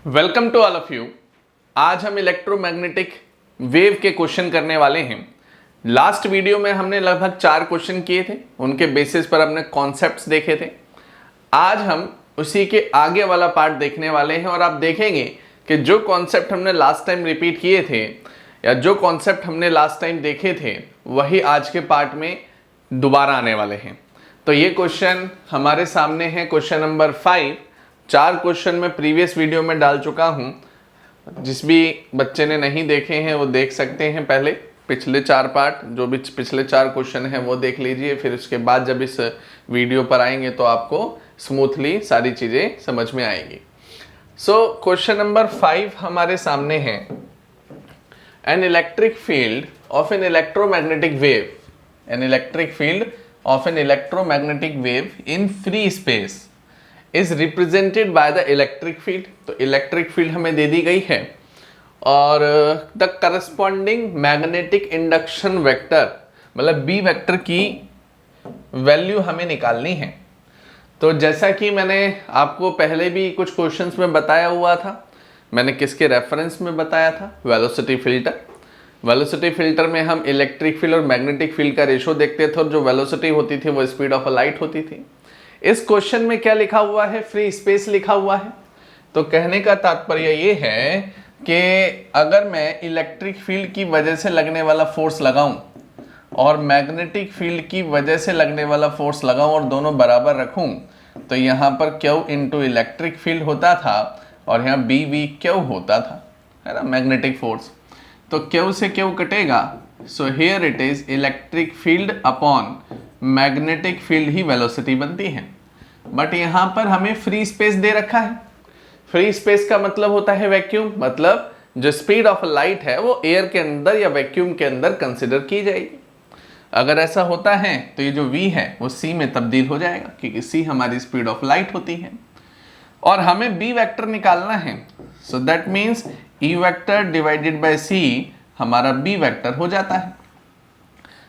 Welcome to all of you. आज हम electromagnetic wave के क्वेश्चन करने वाले हैं। लास्ट वीडियो में हमने लगभग 4 क्वेश्चन किए थे, उनके बेसिस पर हमने कॉन्सेप्ट्स देखे थे। आज हम उसी के आगे वाला पार्ट देखने वाले हैं और आप देखेंगे कि जो कॉन्सेप्ट हमने लास्ट टाइम रिपीट किए थे या जो कॉन्सेप्ट हमने लास्ट टाइम देखे थे वही आज के पार्ट में दोबारा आने वाले हैं। तो ये क्वेश्चन हमारे सामने है, क्वेश्चन नंबर 5। 4 क्वेश्चन मैं प्रीवियस वीडियो में डाल चुका हूं। जिस भी बच्चे ने नहीं देखे हैं वो देख सकते हैं, पहले पिछले 4 पार्ट, जो भी पिछले 4 क्वेश्चन हैं वो देख लीजिए। फिर उसके बाद जब इस वीडियो पर आएंगे तो आपको स्मूथली सारी चीज़ें समझ में आएंगी। सो क्वेश्चन नंबर 5 हमारे सामने है, an electric field of an electromagnetic wave, an electric field of an electromagnetic wave in free space is represented by the electric field. तो इलेक्ट्रिक फील्ड हमें दे दी गई है और the corresponding magnetic induction vector, मतलब B vector की value हमें निकालनी है। तो जैसा कि मैंने आपको पहले भी कुछ क्वेश्चंस में बताया हुआ था, मैंने किसके रेफरेंस में बताया था, वेलोसिटी फिल्टर। वेलोसिटी फिल्टर में हम इलेक्ट्रिक फील्ड और मैग्नेटिक फील्ड का रेशो देखते थे और जो वेलोसिटी होती थी वो स्पीड ऑफ अ लाइट होती थी। इस क्वेश्चन में क्या लिखा हुआ है, फ्री स्पेस लिखा हुआ है। तो कहने का तात्पर्य ये है कि अगर मैं इलेक्ट्रिक फील्ड की वजह से लगने वाला फोर्स लगाऊं और मैग्नेटिक फील्ड की वजह से लगने वाला फोर्स लगाऊं और दोनों बराबर रखूं, तो यहाँ पर Q इंटू इलेक्ट्रिक फील्ड होता था और यहाँ बी वी क्यू होता था, है ना, मैग्नेटिक फोर्स। तो Q से Q कटेगा, so here it is electric field upon magnetic field he velocity बनती है। बट यहाँ पर हमें फ्री स्पेस दे रखा है। फ्री स्पेस का मतलब होता है वैक्यूम, मतलब जो स्पीड ऑफ लाइट है वो एयर के अंदर या वैक्यूम के अंदर कंसिडर की जाएगी। अगर ऐसा होता है तो ये जो v है वो c में तब्दील हो जाएगा, क्योंकि c हमारी स्पीड ऑफ लाइट होती है और हमें b वेक्टर निकालना है। So that means e vector divided by c हमारा b वेक्टर हो जाता है।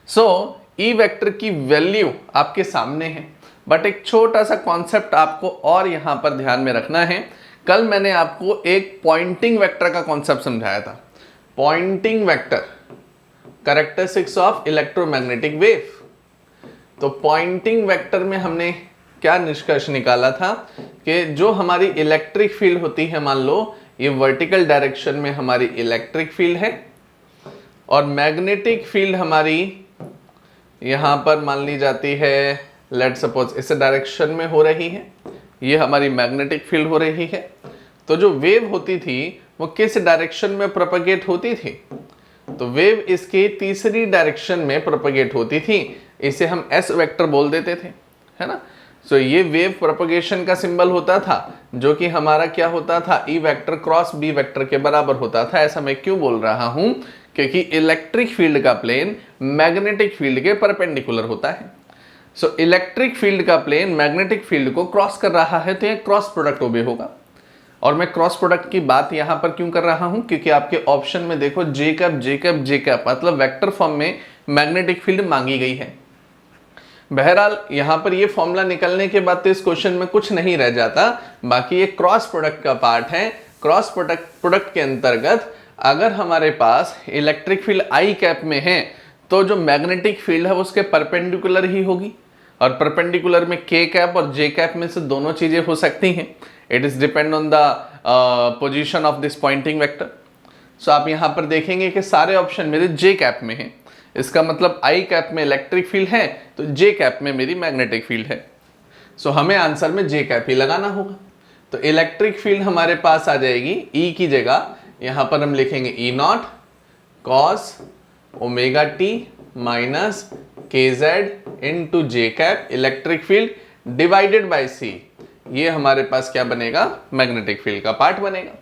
सो ई वेक्टर की वैल्यू आपके सामने है, बट एक छोटा सा कॉन्सेप्ट आपको और यहां पर ध्यान में रखना है। कल मैंने आपको एक पॉइंटिंग वेक्टर का कॉन्सेप्ट समझाया था। Poynting vector, characteristics of electromagnetic wave. तो पॉइंटिंग वेक्टर में हमने क्या निष्कर्ष निकाला था कि जो हमारी इलेक्ट्रिक फील्ड होती है, मान लो ये वर्टिकल डायरेक्शन में हमारी इलेक्ट्रिक फील्ड है और मैग्नेटिक फील्ड हमारी यहाँ पर मान ली जाती है, लेट सपोज इस डायरेक्शन में हो रही है, ये हमारी मैग्नेटिक फील्ड हो रही है। तो जो वेव होती थी वो किस डायरेक्शन में प्रोपेगेट होती थी, तो वेव इसके तीसरी डायरेक्शन में प्रोपेगेट होती थी। इसे हम एस वेक्टर बोल देते थे, है ना। सो ये वेव प्रोपेगेशन का सिंबल होता था, जो कि हमारा क्या होता था, E vector cross B vector के बराबर होता था। ऐसा मैं क्यों बोल रहा हूं, क्योंकि इलेक्ट्रिक फील्ड का प्लेन मैग्नेटिक फील्ड के परपेंडिकुलर होता है। सो इलेक्ट्रिक फील्ड का प्लेन मैग्नेटिक फील्ड को क्रॉस कर रहा है, तो यह क्रॉस प्रोडक्ट ओबे होगा। और मैं क्रॉस प्रोडक्ट की बात यहां पर क्यों कर रहा हूं, क्योंकि आपके ऑप्शन में देखो जे कैप जे कैप जे कैप, मतलब वेक्टर फॉर्म में मैग्नेटिक फील्ड मांगी गई है। बहरहाल यहां पर ये फॉर्मूला निकलने के बाद तो इस क्वेश्चन में कुछ नहीं रह जाता, बाकी ये क्रॉस प्रोडक्ट का पार्ट है। क्रॉस प्रोडक्ट के अंतर्गत अगर हमारे पास इलेक्ट्रिक फील्ड आई कैप में है तो जो मैग्नेटिक फील्ड है वो उसके परपेंडिकुलर ही होगी, और परपेंडिकुलर में के कैप और जे कैप में से दोनों चीजें हो सकती हैं। It is depend on the position of this pointing vector. So आप यहां पर देखेंगे कि सारे ऑप्शन मेरे जे कैप में है, इसका मतलब आई कैप में इलेक्ट्रिक फील्ड है तो जे कैप में मेरी मैग्नेटिक फील्ड है। सो हमें आंसर में जे कैप ही लगाना होगा। तो इलेक्ट्रिक फील्ड हमारे पास आ जाएगी ई की जगह, यहां पर हम लिखेंगे e naught cos omega T minus के z into j cap electric field divided by c. ये हमारे पास क्या बनेगा, मैग्नेटिक फील्ड का पार्ट बनेगा।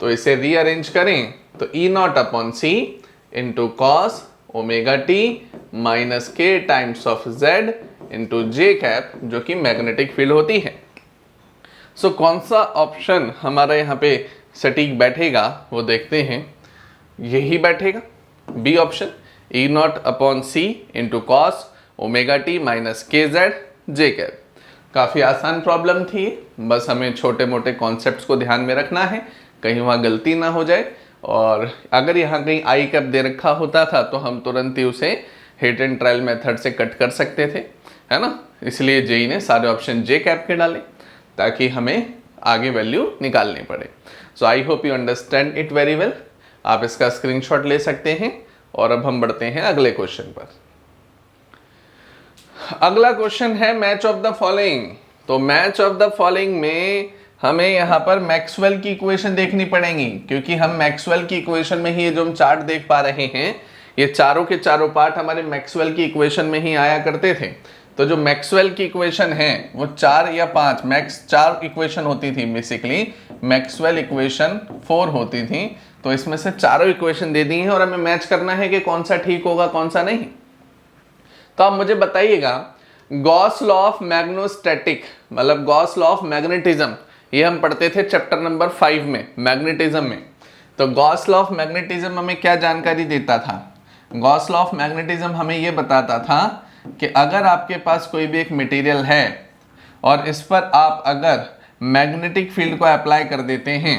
तो इसे रीअरेंज करें तो e naught upon C into cos omega T minus k times of z into j cap, जो कि मैग्नेटिक फील्ड होती है। सो कौन सा ऑप्शन हमारा यहाँ पे सटीक बैठेगा वो देखते हैं। यही बैठेगा, B option, E naught upon सी into cos omega T minus के जेड जे कैप। काफ़ी आसान प्रॉब्लम थी, बस हमें छोटे मोटे कॉन्सेप्ट्स को ध्यान में रखना है, कहीं वहाँ गलती ना हो जाए। और अगर यहाँ कहीं आई कैप दे रखा होता था तो हम तुरंत ही उसे हिट एंड ट्रायल मेथड से कट कर सकते थे, है ना। इसलिए जेई ने सारे ऑप्शन जे कैप के डाले ताकि हमें आगे वैल्यू निकालनी पड़े। So I hope you understand it very well. आप इसका स्क्रीनशॉट ले सकते हैं। और अब हम बढ़ते हैं अगले क्वेश्चन पर। अगला क्वेश्चन है मैच ऑफ द फॉलोइंग। तो मैच ऑफ द फॉलोइंग में हमें यहाँ पर मैक्सवेल की इक्वेशन देखनी पड़ेगी, क्योंकि हम मैक्सवेल की इक्वेशन में ही ये जो हम चार्ट देख पा रहे हैं, ये चारों के चारों पार्ट हमारे मैक्सवेल की इक्वेशन में ही आया करते थे। तो जो मैक्सवेल की इक्वेशन है वो 4 या 5 4 इक्वेशन होती थी बेसिकली। मैक्सवेल इक्वेशन 4 होती थी। तो इसमें से चारों इक्वेशन दे दी हैं और हमें मैच करना है कि कौन सा ठीक होगा कौन सा नहीं। तो आप मुझे बताइएगा, गॉस लॉ ऑफ मैग्नेटोस्टैटिक मतलब गॉस लॉ ऑफ मैग्नेटिज्म, ये हम पढ़ते थे चैप्टर नंबर 5 में मैग्नेटिज्म में। तो गॉस लॉ ऑफ मैग्नेटिज्म हमें क्या जानकारी देता था? गॉस लॉ ऑफ मैग्नेटिज्म हमें ये बताता था कि अगर आपके पास कोई भी एक मटेरियल है और इस पर आप अगर मैग्नेटिक फील्ड को अप्लाई कर देते हैं,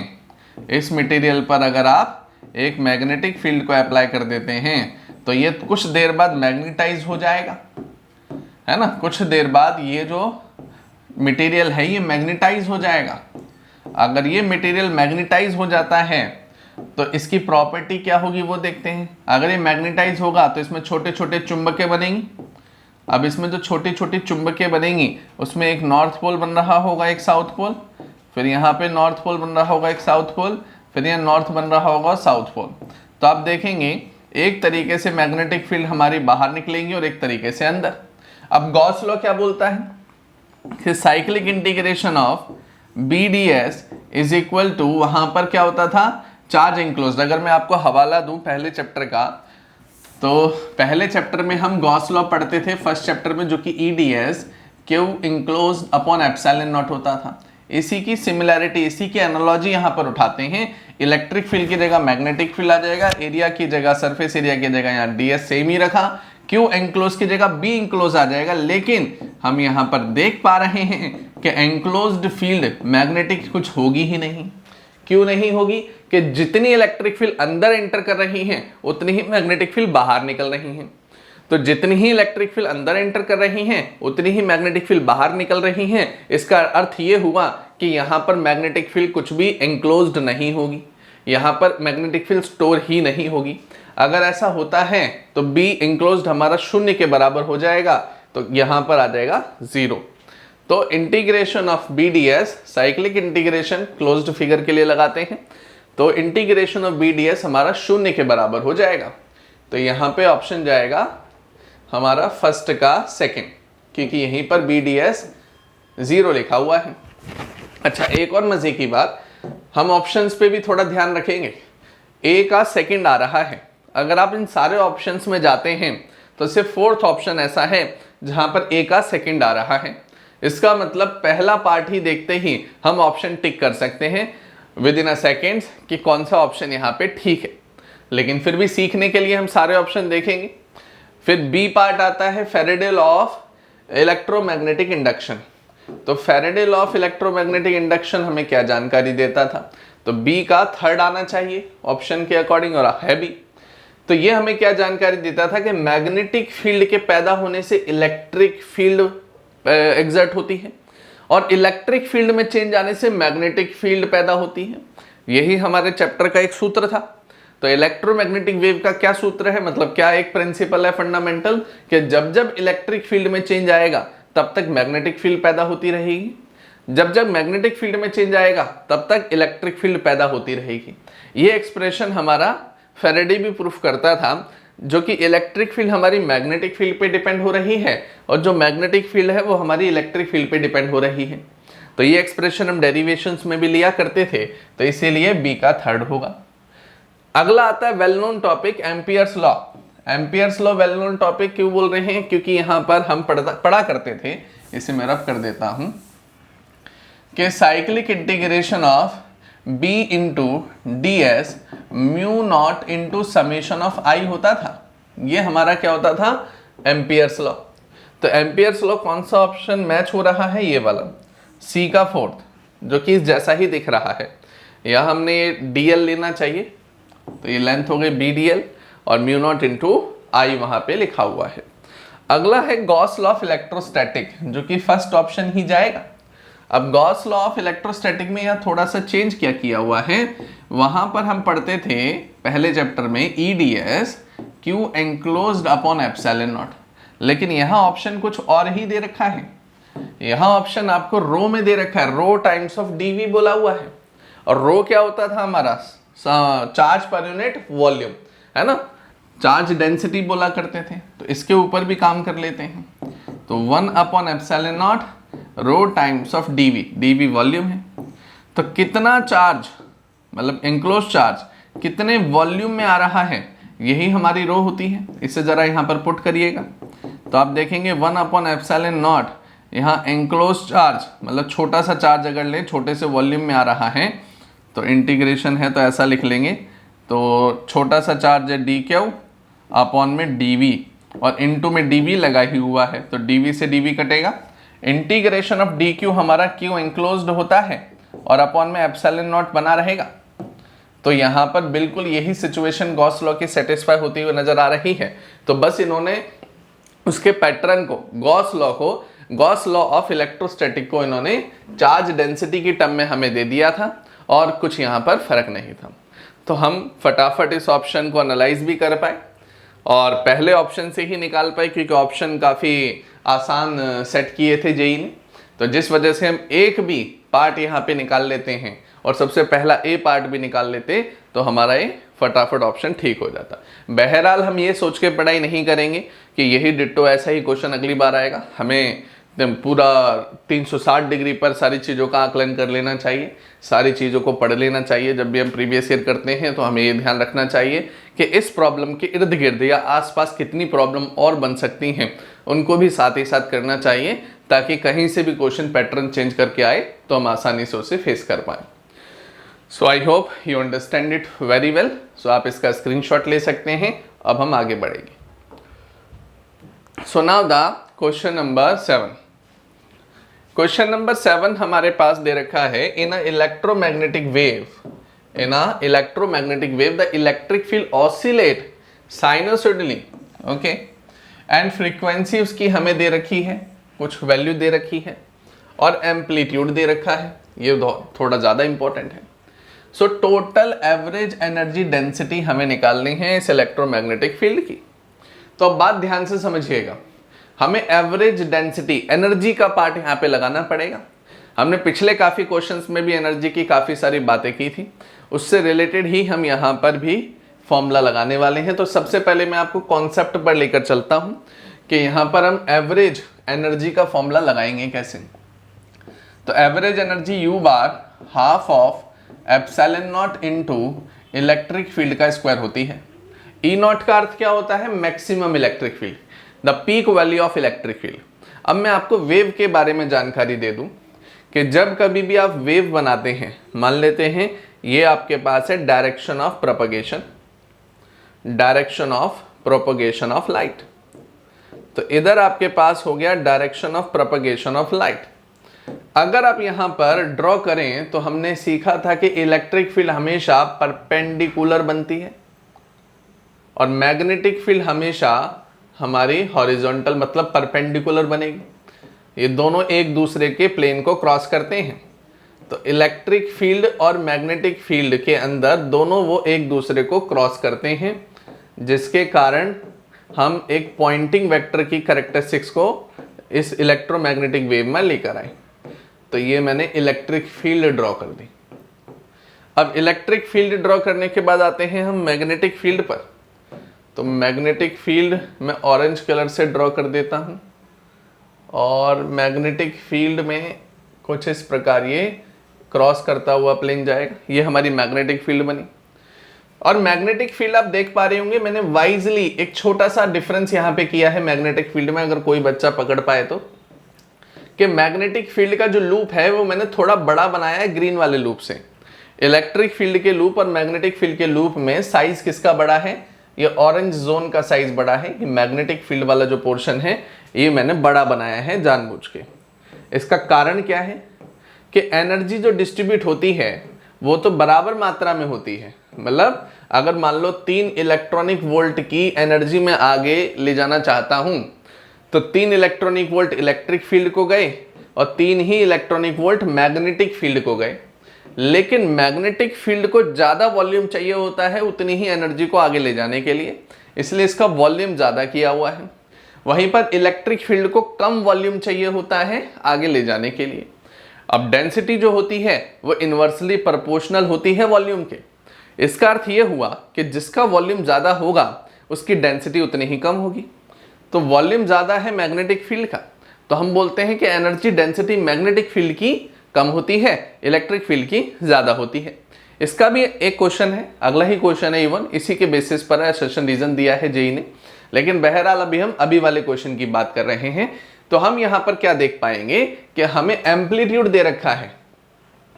इस मटेरियल पर अगर आप एक मैग्नेटिक फील्ड को अप्लाई कर देते हैं तो ये कुछ देर बाद मैग्नेटाइज हो जाएगा, है ना। कुछ देर बाद ये जो मटेरियल है ये मैग्नेटाइज हो जाएगा। अगर ये मटेरियल मैग्नेटाइज हो जाता है तो इसकी प्रॉपर्टी क्या होगी वो देखते हैं। अगर ये मैग्नेटाइज होगा तो इसमें छोटे छोटे चुंबकें बनेंगी। अब इसमें जो छोटी छोटी चुंबकें बनेंगी उसमें एक नॉर्थ पोल बन रहा होगा, एक साउथ पोल, फिर यहाँ पे नॉर्थ पोल बन रहा होगा, एक साउथ पोल, फिर यहाँ नॉर्थ बन रहा होगा साउथ पोल। तो आप देखेंगे एक तरीके से मैग्नेटिक फील्ड हमारी बाहर निकलेंगी और एक तरीके से अंदर। अब गॉस लॉ क्या बोलता है कि cyclic integration of B D S is equal to, वहां पर क्या होता था, चार्ज इंक्लोज्ड। अगर मैं आपको हवाला दूं पहले चैप्टर का, तो पहले चैप्टर में हम गॉस लॉ पढ़ते थे फर्स्ट चैप्टर में, जो कि E D S Q enclosed upon epsilon not होता था। इसी की सिमिलैरिटी, इसी की एनालॉजी यहाँ पर उठाते हैं। इलेक्ट्रिक फील्ड की जगह मैग्नेटिक फील्ड आ जाएगा, एरिया की जगह सरफेस एरिया की जगह यहाँ डी एस सेम ही रखा, क्यू एंक्लोज की जगह बी इंक्लोज आ जाएगा। लेकिन हम यहाँ पर देख पा रहे हैं कि एंक्लोज्ड फील्ड मैग्नेटिक कुछ होगी ही नहीं। क्यों नहीं होगी? कि जितनी इलेक्ट्रिक फील्ड अंदर एंटर कर रही है उतनी ही मैग्नेटिक फील्ड बाहर निकल रही है। तो जितनी ही इलेक्ट्रिक फील्ड अंदर एंटर कर रही हैं उतनी ही मैग्नेटिक फील्ड बाहर निकल रही हैं। इसका अर्थ ये हुआ कि यहाँ पर मैग्नेटिक फील्ड कुछ भी एंक्लोज्ड नहीं होगी, यहाँ पर मैग्नेटिक फील्ड स्टोर ही नहीं होगी। अगर ऐसा होता है तो बी एंक्लोज्ड हमारा 0 के बराबर हो जाएगा, तो यहाँ पर आ जाएगा 0। तो integration of B D S, cyclic integration closed figure के लिए लगाते हैं, तो integration of B D S हमारा 0 के बराबर हो जाएगा। तो यहाँ पे ऑप्शन जाएगा हमारा फर्स्ट का सेकंड, क्योंकि यहीं पर बी डी एस 0 लिखा हुआ है। अच्छा, एक और मजे की बात, हम ऑप्शंस पे भी थोड़ा ध्यान रखेंगे। ए का सेकंड आ रहा है, अगर आप इन सारे ऑप्शंस में जाते हैं तो सिर्फ फोर्थ ऑप्शन ऐसा है जहां पर ए का सेकंड आ रहा है। इसका मतलब पहला पार्ट ही देखते ही हम ऑप्शन टिक कर सकते हैं विद इन अ सेकेंड कि कौन सा ऑप्शन यहाँ पे ठीक है। लेकिन फिर भी सीखने के लिए हम सारे ऑप्शन देखेंगे। फिर बी पार्ट आता है Faraday law of electromagnetic induction. तो Faraday law of electromagnetic induction हमें क्या जानकारी देता था? तो बी का थर्ड आना चाहिए ऑप्शन के अकॉर्डिंग, और है बी। तो ये हमें क्या जानकारी देता था कि मैग्नेटिक फील्ड के पैदा होने से इलेक्ट्रिक फील्ड एग्जर्ट होती है और इलेक्ट्रिक फील्ड में चेंज आने से मैग्नेटिक फील्ड पैदा होती है। यही हमारे चैप्टर का एक सूत्र था। तो इलेक्ट्रोमैग्नेटिक वेव का क्या सूत्र है, मतलब क्या एक प्रिंसिपल है फंडामेंटल, कि जब जब इलेक्ट्रिक फील्ड में चेंज आएगा तब तक मैग्नेटिक फील्ड पैदा होती रहेगी, जब जब मैग्नेटिक फील्ड में चेंज आएगा तब तक इलेक्ट्रिक फील्ड पैदा होती रहेगी। ये एक्सप्रेशन हमारा फेरेडे भी प्रूफ करता था, जो कि इलेक्ट्रिक फील्ड हमारी मैग्नेटिक फील्ड पे डिपेंड हो रही है और जो मैग्नेटिक फील्ड है वो हमारी इलेक्ट्रिक फील्ड पे डिपेंड हो रही है। तो ये एक्सप्रेशन हम डेरिवेशंस में भी लिया करते थे, तो इसीलिए बी का थर्ड होगा। अगला आता है well known topic Ampere's law. Ampere's law well known topic क्यों बोल रहे हैं? क्योंकि यहाँ पर हम पढ़ा करते थे, इसे मैं रब कर देता हूं, कि cyclic integration of B into d s mu naught into summation of I होता था। ये हमारा क्या होता था? Ampere's law. तो एम्पियर्स लॉ कौन सा ऑप्शन मैच हो रहा है? ये वाला सी का फोर्थ, जो कि जैसा ही दिख रहा है। यह हमने dl लेना चाहिए, तो ये लेंथ हो गई BDL और म्यू नॉट इंटू आई वहां पे लिखा हुआ है। अगला है गॉस लॉ ऑफ इलेक्ट्रोस्टैटिक, जो कि फर्स्ट ऑप्शन ही जाएगा। अब गॉस लॉ ऑफ इलेक्ट्रोस्टैटिक में यह थोड़ा सा चेंज क्या किया हुआ है, वहां पर हम पढ़ते थे पहले चैप्टर में EDS Q enclosed upon epsilon naught, लेकिन यहाँ ऑप्शन कुछ और ही दे रखा है। यहाँ ऑप्शन आपको रो में दे रखा है, रो टाइम्स ऑफ dV बोला हुआ है। और रो क्या होता था हमारा? चार्ज पर यूनिट वॉल्यूम, है ना, चार्ज डेंसिटी बोला करते थे। तो इसके ऊपर भी काम कर लेते हैं। तो 1 upon epsilon naught rho times of dV volume है। तो कितना चार्ज, मतलब एंक्लोज चार्ज कितने वॉल्यूम में आ रहा है, यही हमारी रो होती है। इसे जरा यहाँ पर पुट करिएगा तो आप देखेंगे 1 अपॉन एप्सिलॉन नॉट, यहाँ एंक्लोज चार्ज मतलब छोटा सा चार्ज अगर ले, छोटे से वॉल्यूम में आ रहा है, तो इंटीग्रेशन है तो ऐसा लिख लेंगे। तो छोटा सा चार्ज है dq अपॉन में dV, और इनटू में dV लगा ही हुआ है, तो dV से dV कटेगा। इंटीग्रेशन ऑफ dq हमारा q एंक्लोज्ड होता है और अपॉन में एप्सिलॉन नॉट बना रहेगा। तो यहाँ पर बिल्कुल यही सिचुएशन गॉस लॉ की सेटिस्फाई होती हुई नजर आ रही है। तो बस इन्होंने उसके पैटर्न को, गॉस लॉ ऑफ इलेक्ट्रोस्टैटिक को इन्होंने चार्ज डेंसिटी की टर्म में हमें दे दिया था और कुछ यहाँ पर फर्क नहीं था। तो हम फटाफट इस ऑप्शन को एनालाइज भी कर पाए और पहले ऑप्शन से ही निकाल पाए, क्योंकि ऑप्शन काफ़ी आसान सेट किए थे जेई ने। तो जिस वजह से हम एक भी पार्ट यहाँ पे निकाल लेते हैं और सबसे पहला ए पार्ट भी निकाल लेते, तो हमारा ये फटाफट ऑप्शन ठीक हो जाता। बहरहाल हम ये सोच के पढ़ाई नहीं करेंगे कि यही डिट्टो ऐसा ही क्वेश्चन अगली बार आएगा। हमें पूरा 360 डिग्री पर सारी चीज़ों का आकलन कर लेना चाहिए, सारी चीज़ों को पढ़ लेना चाहिए। जब भी हम प्रीवियस ईयर करते हैं तो हमें ये ध्यान रखना चाहिए कि इस प्रॉब्लम के इर्द गिर्द या आसपास कितनी प्रॉब्लम और बन सकती हैं, उनको भी साथ ही साथ करना चाहिए, ताकि कहीं से भी क्वेश्चन पैटर्न चेंज करके आए तो हम आसानी से उसे फेस कर पाएँ। So I hope you understand it very well. सो आप इसका स्क्रीनशॉट ले सकते हैं। अब हम आगे बढ़ेंगे। So now the question number 7। Question number 7 हमारे पास दे रखा है, in a electromagnetic wave, the electric field oscillate sinusoidally, okay, and frequency उसकी हमें दे रखी है, कुछ वैल्यू दे रखी है, और एम्पलीट्यूड दे रखा है। ये थोड़ा ज़्यादा इंपॉर्टेंट है। So total average energy density हमें निकालनी है इस इलेक्ट्रोमैग्नेटिक फील्ड की। तो अब बात ध्यान से समझिएगा, हमें एवरेज डेंसिटी, एनर्जी का पार्ट यहाँ पे लगाना पड़ेगा। हमने पिछले काफ़ी क्वेश्चंस में भी एनर्जी की काफ़ी सारी बातें की थी, उससे रिलेटेड ही हम यहाँ पर भी फॉर्मूला लगाने वाले हैं। तो सबसे पहले मैं आपको कॉन्सेप्ट पर लेकर चलता हूँ कि यहाँ पर हम एवरेज एनर्जी का फॉर्मूला लगाएंगे कैसे। तो average energy U bar half of epsilon not into electric field का स्क्वायर होती है। ई नॉट का अर्थ क्या होता है? Maximum electric field, the peak value of electric field. अब मैं आपको वेव के बारे में जानकारी दे दूं कि जब कभी भी आप वेव बनाते हैं, मान लेते हैं ये आपके पास है direction of propagation of light. तो इधर आपके पास हो गया direction of propagation of light. अगर आप यहां पर ड्रॉ करें तो हमने सीखा था कि इलेक्ट्रिक फील्ड हमेशा परपेंडिकुलर बनती है और मैग्नेटिक फील्ड हमेशा हमारी हॉरिजॉन्टल मतलब परपेंडिकुलर बनेगी। ये दोनों एक दूसरे के प्लेन को क्रॉस करते हैं। तो इलेक्ट्रिक फील्ड और मैग्नेटिक फील्ड के अंदर दोनों वो एक दूसरे को क्रॉस करते हैं, जिसके कारण हम एक पॉइंटिंग वेक्टर की कैरेक्टरिस्टिक्स को इस इलेक्ट्रोमैग्नेटिक वेव में लेकर आए। तो ये मैंने इलेक्ट्रिक फील्ड ड्रॉ कर दी। अब इलेक्ट्रिक फील्ड ड्रॉ करने के बाद आते हैं हम मैग्नेटिक फील्ड पर। तो मैग्नेटिक फील्ड मैं ऑरेंज कलर से ड्रॉ कर देता हूं और मैग्नेटिक फील्ड में कुछ इस प्रकार ये क्रॉस करता हुआ प्लेन जाएगा। ये हमारी मैग्नेटिक फील्ड बनी। और मैग्नेटिक फील्ड आप देख पा रहे होंगे, मैंने वाइजली एक छोटा सा डिफरेंस यहाँ पे किया है मैग्नेटिक फील्ड में, अगर कोई बच्चा पकड़ पाए तो, कि मैग्नेटिक फील्ड का जो लूप है वो मैंने थोड़ा बड़ा बनाया है ग्रीन वाले लूप से। इलेक्ट्रिक फील्ड के लूप और मैग्नेटिक फील्ड के लूप में साइज किसका बड़ा है? ये ऑरेंज जोन का साइज बड़ा है। ये मैग्नेटिक फील्ड वाला जो पोर्शन है ये मैंने बड़ा बनाया है जानबूझ के। इसका कारण क्या है कि एनर्जी जो डिस्ट्रीब्यूट होती है वो तो बराबर मात्रा में होती है। मतलब अगर मान लो 3 इलेक्ट्रॉनिक वोल्ट की एनर्जी मैं आगे ले जाना चाहता हूं तो 3 इलेक्ट्रॉनिक वोल्ट इलेक्ट्रिक फील्ड को गए और 3 ही इलेक्ट्रॉनिक वोल्ट मैग्नेटिक फील्ड को गए। लेकिन मैग्नेटिक फील्ड को ज़्यादा वॉल्यूम चाहिए होता है उतनी ही एनर्जी को आगे ले जाने के लिए, इसलिए इसका वॉल्यूम ज़्यादा किया हुआ है। वहीं पर इलेक्ट्रिक फील्ड को कम वॉल्यूम चाहिए होता है आगे ले जाने के लिए। अब डेंसिटी जो होती है वो इन्वर्सली प्रोपोर्शनल होती है वॉल्यूम के। इसका अर्थ ये हुआ कि जिसका वॉल्यूम ज़्यादा होगा उसकी डेंसिटी उतनी ही कम होगी। तो वॉल्यूम ज़्यादा है मैग्नेटिक फील्ड का, तो हम बोलते हैं कि एनर्जी डेंसिटी मैग्नेटिक फील्ड की कम होती है, इलेक्ट्रिक फील्ड की ज़्यादा होती है। इसका भी एक क्वेश्चन है, अगला ही क्वेश्चन है इवन, इसी के बेसिस पर एसर्शन रीजन दिया है जेई ने। लेकिन बहरहाल अभी हम अभी वाले क्वेश्चन की बात कर रहे हैं। तो हम यहाँ पर क्या देख पाएंगे कि हमें एम्पलीट्यूड दे रखा है।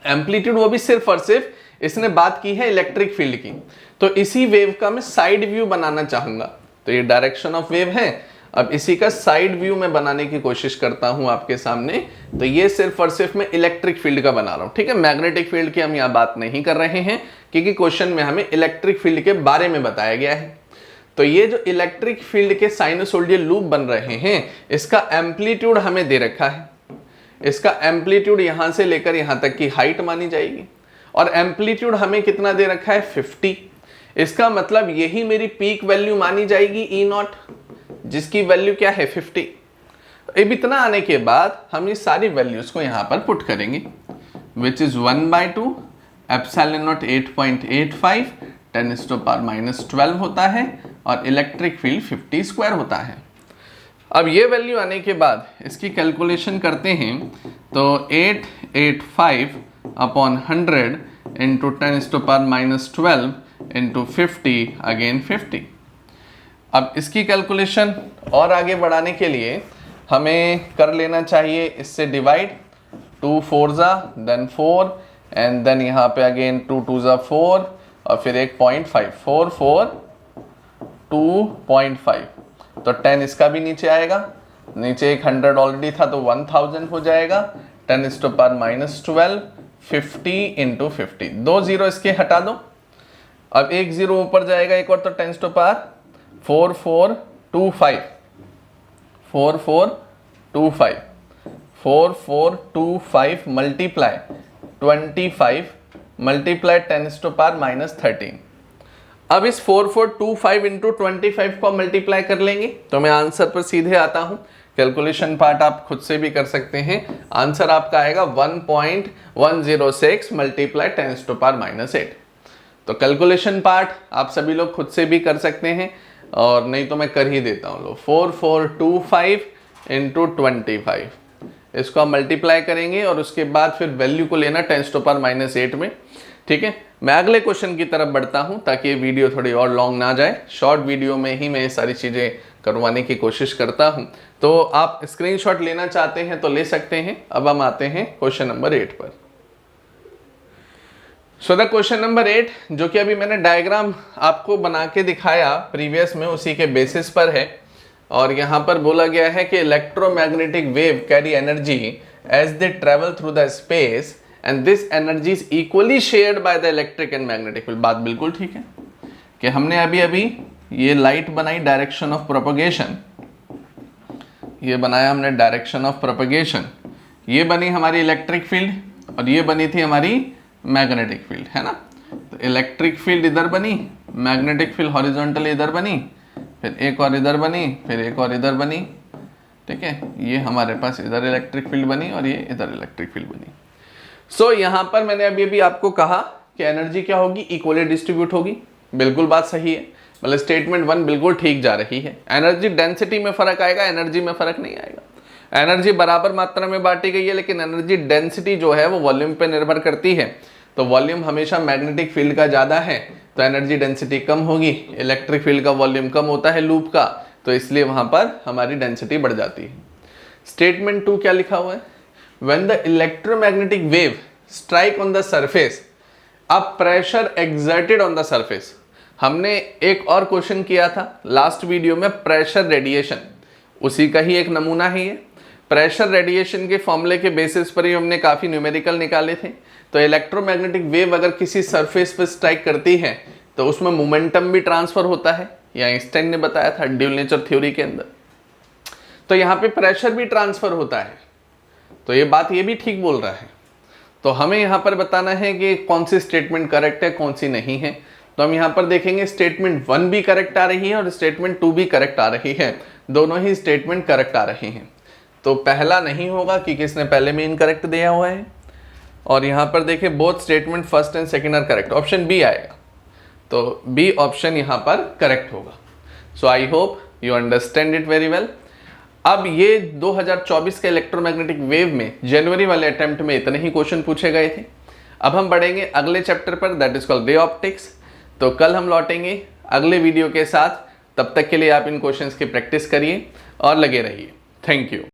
एम्पलीट्यूड वो भी सिर्फ और सिर्फ इसने बात की है इलेक्ट्रिक फील्ड की। तो इसी वेव का मैं साइड व्यू बनाना चाहूंगा। तो ये डायरेक्शन ऑफ वेव है, अब इसी का साइड व्यू में बनाने की कोशिश करता हूं आपके सामने। तो ये सिर्फ और सिर्फ मैं इलेक्ट्रिक फील्ड का बना रहा हूं, ठीक है। मैग्नेटिक फील्ड की हम यहां बात नहीं कर रहे हैं क्योंकि क्वेश्चन में हमें इलेक्ट्रिक फील्ड के बारे में बताया गया है। तो ये जो इलेक्ट्रिक फील्ड के साइनसोइडल लूप बन रहे हैं इसका एम्पलीट्यूड हमें दे रखा है। इसका एम्पलीट्यूड यहां से लेकर यहां तक की हाइट मानी जाएगी और एम्पलीट्यूड हमें कितना दे रखा है 50। इसका मतलब यही मेरी पीक वैल्यू मानी जाएगी E0, जिसकी वैल्यू क्या है 50। अब इतना आने के बाद हम इस सारी वैल्यूज को यहां पर पुट करेंगे, विच इज 1/2 एप्सिलॉन नॉट 8.85 10⁻⁻12 होता है और इलेक्ट्रिक फील्ड 50 स्क्वायर होता है। अब ये वैल्यू आने के बाद इसकी कैलकुलेशन करते हैं तो 885/100 इंटू 10⁻⁻12 इंटू 50 अगेन 50। अब इसकी कैलकुलेशन और आगे बढ़ाने के लिए हमें कर लेना चाहिए इससे डिवाइड, 2 4 देन 4 एंड देन यहाँ पे अगेन 2 2 4 और फिर एक 0.5 4 4 2.5। तो 10 इसका भी नीचे आएगा, नीचे एक 100 ऑलरेडी था तो 1000 हो जाएगा। 10⁻⁻12 50 इंटू 50, 2 0 इसके हटा दो। अब एक 0 ऊपर जाएगा एक और, तो 10⁻⁴425 4425 4425 मल्टीप्लाई 25 मल्टीप्लाई 10⁻⁻13। अब इस 4425 इंटू 25 को मल्टीप्लाई कर लेंगे तो मैं आंसर पर सीधे आता हूं। कैलकुलेशन पार्ट आप खुद से भी कर सकते हैं। आंसर आपका आएगा 1.106 मल्टीप्लाई 10⁻⁻8। तो कैलकुलेशन पार्ट आप सभी लोग खुद से भी कर सकते हैं और नहीं तो मैं कर ही देता हूँ। लो 4425 इंटू 25, इसको आप मल्टीप्लाई करेंगे और उसके बाद फिर वैल्यू को लेना 10⁻⁻8 में, ठीक है। मैं अगले क्वेश्चन की तरफ बढ़ता हूं ताकि ये वीडियो थोड़ी और लॉन्ग ना जाए। शॉर्ट वीडियो में ही मैं ये सारी चीज़ें करवाने की कोशिश करता हूं। तो आप स्क्रीनशॉट लेना चाहते हैं तो ले सकते हैं। अब हम आते हैं क्वेश्चन नंबर 8 पर। सो द क्वेश्चन नंबर 8 जो कि अभी मैंने डायग्राम आपको बना के दिखाया प्रीवियस में, उसी के बेसिस पर है। और यहाँ पर बोला गया है कि electromagnetic wave carry energy as they travel through the space and this energy is equally shared by the electric and magnetic field. बात बिल्कुल ठीक है कि हमने अभी ये लाइट बनाई डायरेक्शन ऑफ प्रोपगेशन, ये बनाया हमने डायरेक्शन ऑफ प्रोपगेशन, ये बनी हमारी इलेक्ट्रिक फील्ड और ये बनी थी हमारी मैग्नेटिक फील्ड, है ना। तो इलेक्ट्रिक फील्ड इधर बनी, मैग्नेटिक फील्ड हॉरिजॉन्टल इधर बनी, फिर एक और इधर बनी, फिर एक और इधर बनी, ठीक है। ये हमारे पास इधर इलेक्ट्रिक फील्ड बनी और ये इधर इलेक्ट्रिक फील्ड बनी। सो यहाँ पर मैंने अभी आपको कहा कि एनर्जी क्या होगी, इक्वली डिस्ट्रीब्यूट होगी। बिल्कुल बात सही है, मतलब स्टेटमेंट 1 बिल्कुल ठीक जा रही है। एनर्जी डेंसिटी में फर्क आएगा, एनर्जी में फर्क नहीं आएगा। एनर्जी बराबर मात्रा में बांटी गई है लेकिन एनर्जी डेंसिटी जो है वो वॉल्यूम पे निर्भर करती है। तो वॉल्यूम हमेशा मैग्नेटिक फील्ड का ज़्यादा है तो एनर्जी डेंसिटी कम होगी। इलेक्ट्रिक फील्ड का वॉल्यूम कम होता है लूप का, तो इसलिए वहाँ पर हमारी डेंसिटी बढ़ जाती है। स्टेटमेंट 2 क्या लिखा हुआ है, when the electromagnetic wave strike on the surface, a pressure exerted on the surface। हमने एक और क्वेश्चन किया था लास्ट वीडियो में, प्रेशर रेडिएशन। उसी का ही एक नमूना है ये। प्रेशर रेडिएशन के फॉर्मूले के बेसिस पर ही हमने काफ़ी न्यूमेरिकल निकाले थे। तो इलेक्ट्रोमैग्नेटिक वेव अगर किसी सरफेस पर स्ट्राइक करती है तो उसमें मोमेंटम भी ट्रांसफर होता है, या आइंस्टाइन ने बताया था ड्यूल नेचर थ्योरी के अंदर। तो यहाँ पे प्रेशर भी ट्रांसफर होता है, तो ये बात ये भी ठीक बोल रहा है। तो हमें यहाँ पर बताना है कि कौन सी स्टेटमेंट करेक्ट है, कौन सी नहीं है। तो हम यहाँ पर देखेंगे स्टेटमेंट 1 भी करेक्ट आ रही है और स्टेटमेंट 2 भी करेक्ट आ रही है, दोनों ही स्टेटमेंट करेक्ट आ रही हैं। तो पहला नहीं होगा कि किसने पहले में इनकरेक्ट दिया हुआ है। और यहाँ पर देखें both statement first and second are correct, option B आएगा। तो बी ऑप्शन यहाँ पर करेक्ट होगा। So I hope you understand it very well. अब ये 2024 के इलेक्ट्रोमैग्नेटिक वेव में जनवरी वाले अटेम्प्ट में इतने ही क्वेश्चन पूछे गए थे। अब हम बढ़ेंगे अगले चैप्टर पर, that is called ray optics. तो कल हम लौटेंगे अगले वीडियो के साथ। तब तक के लिए आप इन क्वेश्चंस की प्रैक्टिस करिए और लगे रहिए। Thank you.